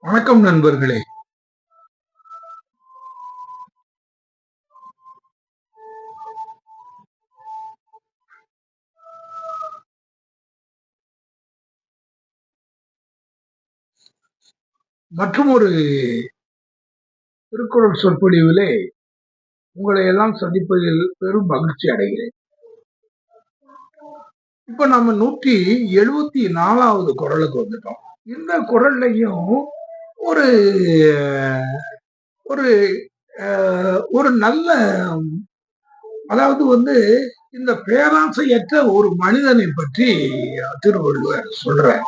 வணக்கம் நண்பர்களே. மற்றும் ஒரு திருக்குறள் சொற்பொழிவிலே உங்களை எல்லாம் சந்திப்பதில் பெரும் மகிழ்ச்சி அடைகிறேன். இப்ப நம்ம 174வது குறளுக்கு வந்துட்டோம். இந்த குறள்லையும் ஒரு ஒரு ஒரு நல்ல, அதாவது வந்து இந்த பேராசையற்ற ஒரு மனிதனை பற்றி திருவள்ளுவர் சொல்றார்.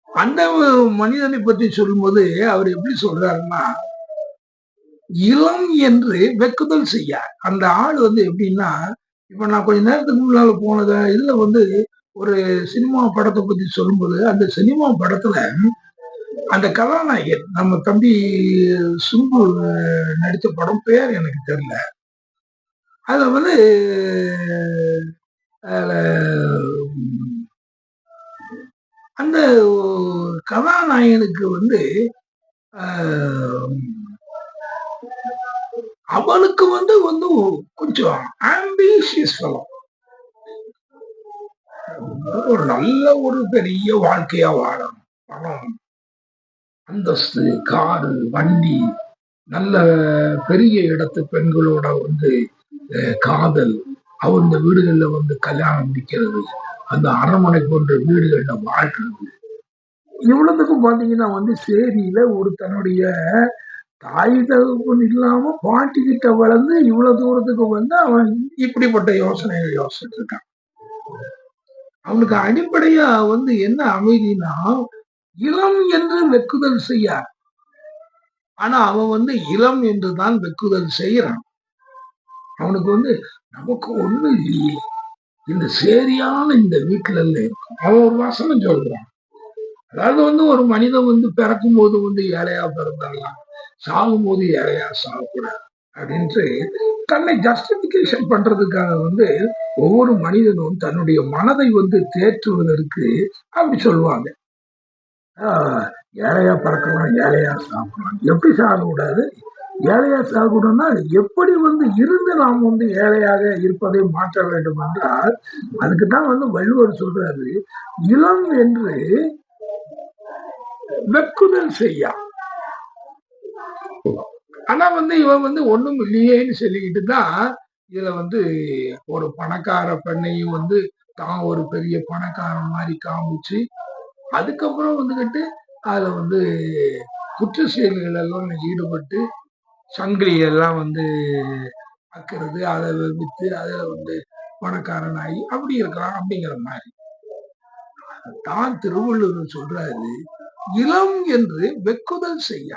அந்த மனிதனை பற்றி சொல்லும்போது அவர் எப்படி சொல்றாருன்னா, இளம் என்று வெக்குதல் செய்ய. அந்த ஆள் வந்து எப்படின்னா, இப்ப நான் கொஞ்ச நேரத்துக்கு முன்னால போனத இதுல வந்து ஒரு சினிமா படத்தை பத்தி சொல்லும்போது, அந்த சினிமா படத்துல அந்த கதாநாயகன் நம்ம தம்பி சும்பு நடித்த படம் பேர் எனக்கு தெரியல. அதுல வந்து அந்த கதாநாயகனுக்கு வந்து அவனுக்கு வந்து வந்து கொஞ்சம் ஆம்பிஷியஸ் ஃபெலோ. ஒரு நல்ல ஒரு பெரிய வாழ்க்கையா வாழணும், பணம், அந்தஸ்து, காரு, வண்டி, நல்ல பெரிய இடத்து பெண்களோட வந்து காதல், அவங்க வீடுகள்ல வந்து கல்யாணம் முடிக்கிறது, அந்த அரண்மனை போன்ற வீடுகள்ல வாழ்றது. இவ்வளவுக்கும் பாத்தீங்கன்னா வந்து சேரியில ஒரு தன்னுடைய தாய் தகப்பன் இல்லாம பாட்டி கிட்ட வளர்ந்து இவ்வளவு தூரத்துக்கு வந்து அவன் இப்படிப்பட்ட யோசனைகள் யோசிச்சுட்டு இருக்கான். அவனுக்கு அடிப்படையா வந்து என்ன அமைதினா, இளம் என்று வெக்குதல் செய்ய. ஆனா அவன் வந்து இளம் என்றுதான் வெக்குதல் செய்யறான். அவனுக்கு வந்து நமக்கு ஒண்ணு இல்லையே, இந்த சேரியான இந்த வீட்டுல இருக்கும். அவன் ஒரு வசனம் சொல்றான். அதாவது வந்து ஒரு மனிதன் வந்து பிறக்கும் போது வந்து ஏழையா பிறந்தாலாம், சாகும் போது ஏழையா சாகக்கூடாது அப்படின்ட்டு தன்னை ஜஸ்டிபிகேஷன் பண்றதுக்காக வந்து ஒவ்வொரு மனிதனும் தன்னுடைய மனதை வந்து தேற்றுவதற்கு அப்படி சொல்லுவாங்க. ஏழையா பறக்கலாம், ஏழையா சாப்பிடலாம், எப்படி சாகக்கூடாது, ஏழையா சாகக்கூடாதுன்னா எப்படி வந்து இருந்து நாம் வந்து ஏழையாக இருப்பதை மாற்ற வேண்டும் என்றால், அதுக்குதான் வந்து வள்ளுவர் சொல்றாரு, இளம் என்று வெக்குதல் செய்யா. ஆனா வந்து இவன் வந்து ஒண்ணும் இல்லையேன்னு சொல்லிக்கிட்டு தான் இதுல வந்து ஒரு பணக்கார பெண்ணையும் வந்து தான் ஒரு பெரிய பணக்காரன் மாதிரி காமிச்சு, அதுக்கப்புறம் வந்துகிட்டு அதுல வந்து குற்ற செயல்கள் எல்லாம் ஈடுபட்டு சங்கிலி எல்லாம் வந்து அக்கிறது, அதை வித்து அதுல வந்து பணக்காரன் ஆகி அப்படி இருக்கலாம் அப்படிங்கிற மாதிரி தான் திருவள்ளுவர் சொல்றாரு, இளம் என்று வெக்குதல் செய்ய.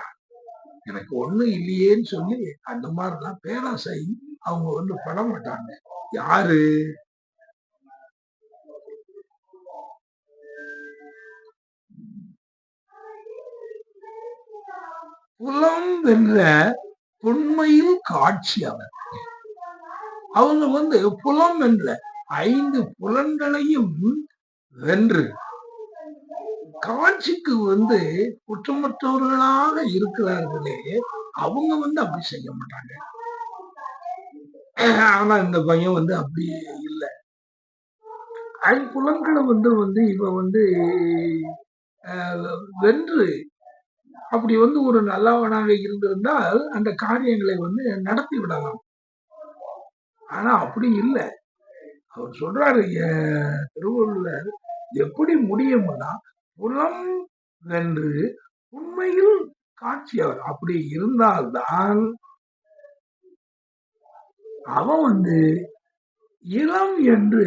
எனக்கு ஒண்ணு இல்லையேன்னு சொல்லி அந்த மாதிரிதான் பேராசை அவங்க வந்து பட மாட்டாங்க. யாரு புலம் வென்ற உண்மையில் காட்சி அவர். அவங்க வந்து புலம் என்ற 5 புலன்களையும் வென்று காட்சிக்கு வந்து குற்றமற்றவர்களாக இருக்கிறார்களே, அவங்க வந்து அப்படி செய்ய மாட்டாங்க. ஆனா இந்த பையன் வந்து அப்படி இல்லை. 5 புலன்களை வந்து வந்து இவ வந்து வென்று அப்படி வந்து ஒரு நல்லவனாக இருந்திருந்தால் அந்த காரியங்களை வந்து நடத்தி விடலாம். ஆனா அப்படி இல்லை. அவர் சொல்றாரு திருவள்ளுவர், எப்படி முடியும்னா புலம் வென்று உண்மையில் காட்சி அவர். அப்படி இருந்தால்தான் அவன் வந்து இளம் என்று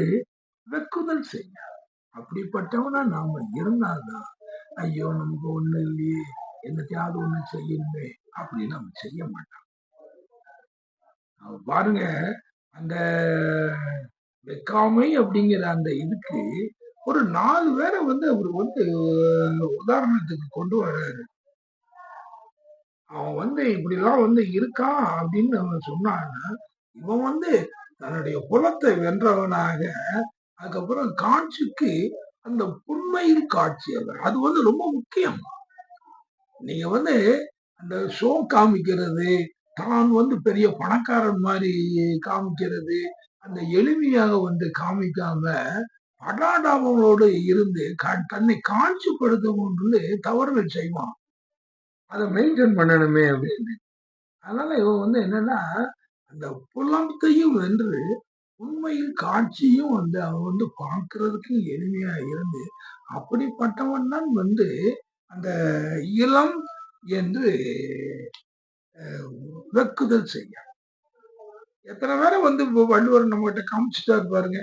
வெக்குதல் செய்ய. அப்படிப்பட்டவனா நாம இருந்தால்தான், ஐயோ நமக்கு ஒண்ணு இல்லையே, என்னத்தையாவது ஒண்ணு செய்யணுமே அப்படின்னு நம்ம செய்ய மாட்டான். பாருங்க, அந்த வெக்காமை அப்படிங்கிற அந்த இதுக்கு ஒரு 4 பேரை வந்து அவர் வந்து உதாரணத்துக்கு கொண்டு வர்றாரு. அவன் வந்து இப்படிலாம் வந்து இருக்கான் அப்படின்னு அவன் சொன்னான்னா, இவன் வந்து தன்னுடைய குலத்தை வென்றவனாக அதுக்கப்புறம் காட்சிக்கு அந்த புன்மையில் காட்சி அது வந்து ரொம்ப முக்கியம். நீங்க வந்து அந்த ஷோ காமிக்கிறது, தான் வந்து பெரிய பணக்காரன் மாரி காமிக்கிறது, அந்த எளிமையாக வந்து காமிக்காம, படாடவங்களோடு இருந்து தன்னை காட்சிப்படுத்துவதிலே தவறுகள் செய்வான். அத மெயின்டெயின் பண்ணணுமே அப்படின்னு. அதனால இவன் வந்து என்னன்னா, அந்த புலத்தையும் வென்று, உண்மையில் காட்சியும் வந்து அவன் வந்து பார்க்கிறதுக்கு எளிமையா இருந்து, அப்படிப்பட்டவன் தான் வந்து அந்த இளம் என்று வெக்குதல் செய்யும். எத்தனை பேரை வந்து வள்ளுவர் நம்மகிட்ட காமிச்சுட்டாரு பாருங்க.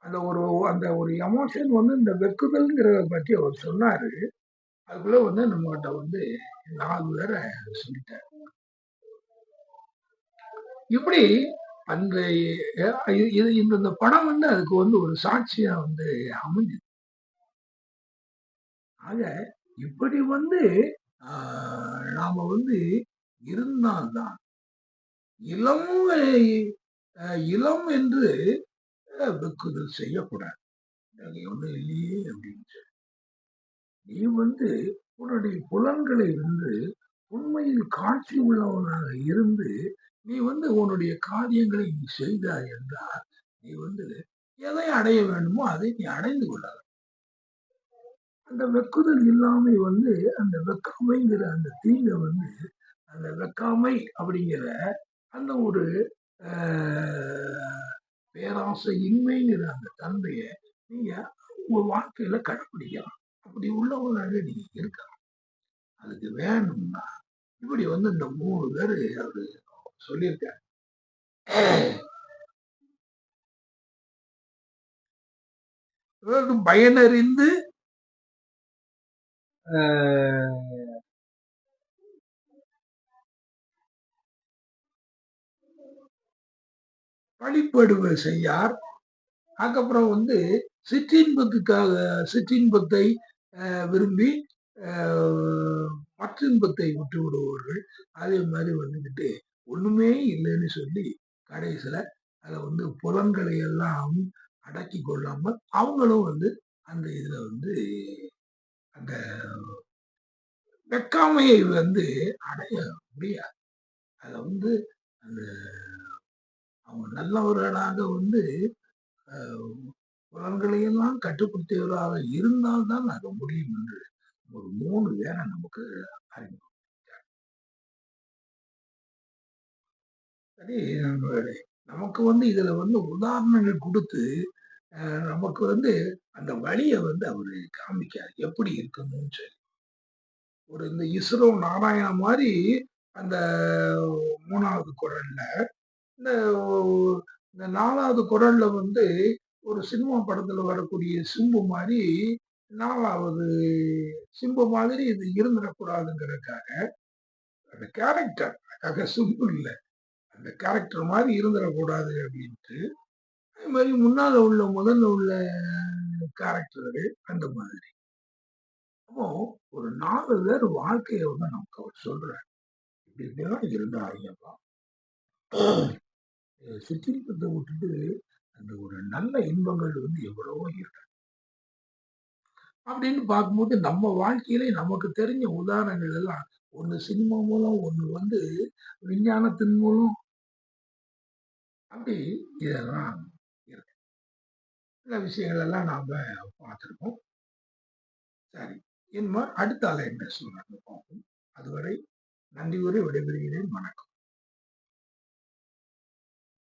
அந்த ஒரு எமோஷன் வந்து இந்த வெக்குதல்ங்கிறத பத்தி அவர் சொன்னாரு. அதுக்குள்ள வந்து நம்மகிட்ட வந்து 4 பேரை சொல்லிட்டாரு. இப்படி அந்த இந்த படம் வந்து அதுக்கு வந்து ஒரு சாட்சியா வந்து அமைஞ்சது. ஆக இப்படி வந்து நாம வந்து இருந்தால்தான் இளம் இளம் என்று வெக்குதல் செய்யக்கூடாது. அது ஒண்ணு இல்லையே அப்படின்னு. நீ வந்து உன்னுடைய புலன்களை வந்து உண்மையில் காட்சி உள்ளவனாக இருந்து நீ வந்து உன்னுடைய காரியங்களை நீ செய்தாய் என்றால் நீ வந்து எதை அடைய வேண்டுமோ அதை நீ அடைந்து கொள்ளலாம். அந்த வெக்குதல் இல்லாமை வந்து அந்த வெக்காமைங்கிற அந்த தீங்க வந்து அந்த வெக்காமை அப்படிங்கிற அந்த ஒரு பேராசை இன்மைங்கிற அந்த தன்மையை நீங்க உங்க வாழ்க்கையில கடைப்பிடிக்கலாம். அப்படி உள்ளவனாக நீங்க இருக்கலாம். அதுக்கு வேணும்னா இப்படி வந்து இந்த 3 பேரு அவரு சொல்லியிருக்காரு. பயனறிந்து வழிபடுவ செய்யார். அதுக்கப்புறம் வந்து சிற்றின்பத்தை விரும்பி மற்றின்பத்தை விட்டு விடுவார்கள். அதே மாதிரி வந்துகிட்டு ஒண்ணுமே இல்லைன்னு சொல்லி கடைசியில அதை வந்து புலன்களை எல்லாம் அடக்கி கொள்ளாமல் அவங்களும் வந்து அந்த இதுல வந்து அந்த வெக்காமையை வந்து அடைய முடியாது. அத வந்து அந்த அவங்க நல்லவர்களாக வந்து புலன்களையெல்லாம் கட்டுப்படுத்தியவராக இருந்தால்தான் அது முடியும் என்று ஒரு 3 பேரை நமக்கு அறிமுகம். சரி நண்பர்களே, நமக்கு வந்து இதுல வந்து உதாரணங்கள் கொடுத்து நமக்கு வந்து அந்த வழிய வந்து அவரு காமிக்காரு. எப்படி இருக்கணும்னு சொல்லி. ஒரு இந்த இஸ்ரோ நாராயணா மாரி அந்த 3வது குறள்ல, இந்த இந்த 4வது குறள்ல வந்து ஒரு சினிமா படத்துல வரக்கூடிய சிம்பு மாரி 4வது சிம்பு மாதிரி இது இருந்துடக்கூடாதுங்கிறதுக்காக, அந்த கேரக்டர் அதுக்காக சிம்பு இல்ல. அந்த கேரக்டர் மாரி இருந்துடக்கூடாது அப்படின்ட்டு, அதே மாரி முன்னால உள்ள முதல்ல உள்ள கேரக்டர்கள் அந்த மாதிரி. அப்போ ஒரு 4 பேர் வாழ்க்கைய வந்து நமக்கு அவர் சொல்றாரு. இப்படி இப்படிலாம் இருந்தா ஐயப்பா. சிற்றின்பத்தை விட்டுட்டு அந்த ஒரு நல்ல இன்பங்கள் வந்து எவ்வளவோ இருக்கு. அப்படின்னு பார்க்கும்போது நம்ம வாழ்க்கையிலே நமக்கு தெரிஞ்ச உதாரணங்கள் எல்லாம் ஒண்ணு சினிமா மூலம், ஒண்ணு வந்து விஞ்ஞானத்தின் மூலம் அப்படி இதெல்லாம் இருக்கு. சில விஷயங்கள் எல்லாம் நாம பார்த்திருக்கோம். சரி. இனிமே அடுத்த அலைன்ல சொல்றாங்க பார்ப்போம். அதுவரை நன்றி கூறி விடைபெறுகிறேன். வணக்கம்.